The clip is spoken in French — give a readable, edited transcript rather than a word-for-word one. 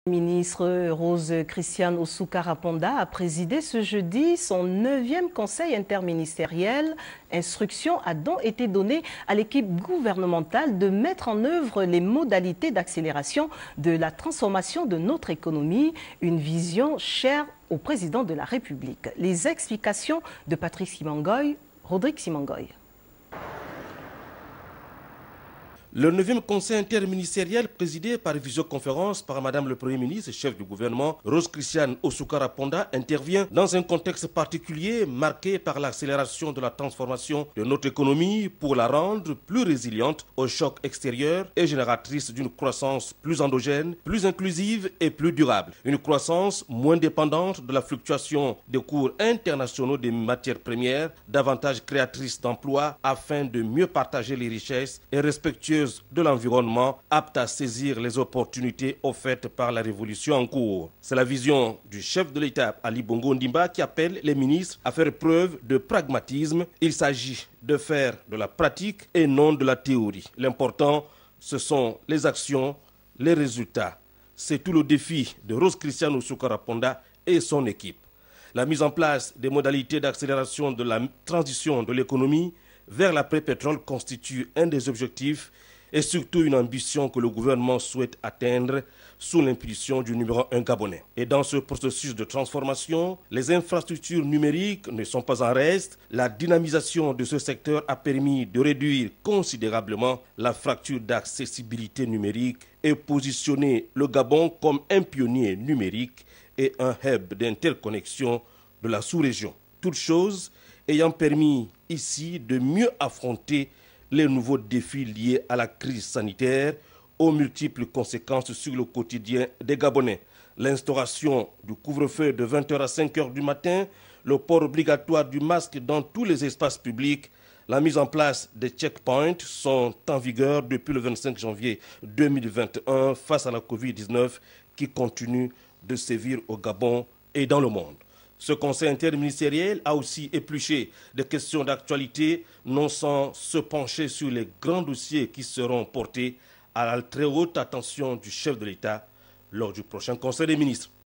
La ministre Rose Christiane Osuka-Raponda a présidé ce jeudi son 9e conseil interministériel. Instruction a donc été donnée à l'équipe gouvernementale de mettre en œuvre les modalités d'accélération de la transformation de notre économie, une vision chère au président de la République. Les explications de Patrick Simangoy, Rodrigue Simangoy. Le 9e conseil interministériel présidé par visioconférence par Madame le Premier ministre et chef du gouvernement, Rose Christiane Osuka-Raponda, intervient dans un contexte particulier marqué par l'accélération de la transformation de notre économie pour la rendre plus résiliente aux chocs extérieurs et génératrice d'une croissance plus endogène, plus inclusive et plus durable. Une croissance moins dépendante de la fluctuation des cours internationaux des matières premières, davantage créatrice d'emplois afin de mieux partager les richesses et respectueuse de l'environnement, apte à saisir les opportunités offertes par la révolution en cours. C'est la vision du chef de l'État, Ali Bongo Ondimba, qui appelle les ministres à faire preuve de pragmatisme. Il s'agit de faire de la pratique et non de la théorie. L'important, ce sont les actions, les résultats. C'est tout le défi de Rose Christiane Osuka-Raponda et son équipe. La mise en place des modalités d'accélération de la transition de l'économie vers l'après-pétrole constitue un des objectifs et surtout une ambition que le gouvernement souhaite atteindre sous l'impulsion du numéro 1 gabonais. Et dans ce processus de transformation, les infrastructures numériques ne sont pas en reste. La dynamisation de ce secteur a permis de réduire considérablement la fracture d'accessibilité numérique et positionner le Gabon comme un pionnier numérique et un hub d'interconnexion de la sous-région. Toutes choses ayant permis ici de mieux affronter les nouveaux défis liés à la crise sanitaire, aux multiples conséquences sur le quotidien des Gabonais. L'instauration du couvre-feu de 20h à 5h du matin, le port obligatoire du masque dans tous les espaces publics, la mise en place des checkpoints sont en vigueur depuis le 25 janvier 2021 face à la Covid-19 qui continue de sévir au Gabon et dans le monde. Ce conseil interministériel a aussi épluché des questions d'actualité, non sans se pencher sur les grands dossiers qui seront portés à la très haute attention du chef de l'État lors du prochain conseil des ministres.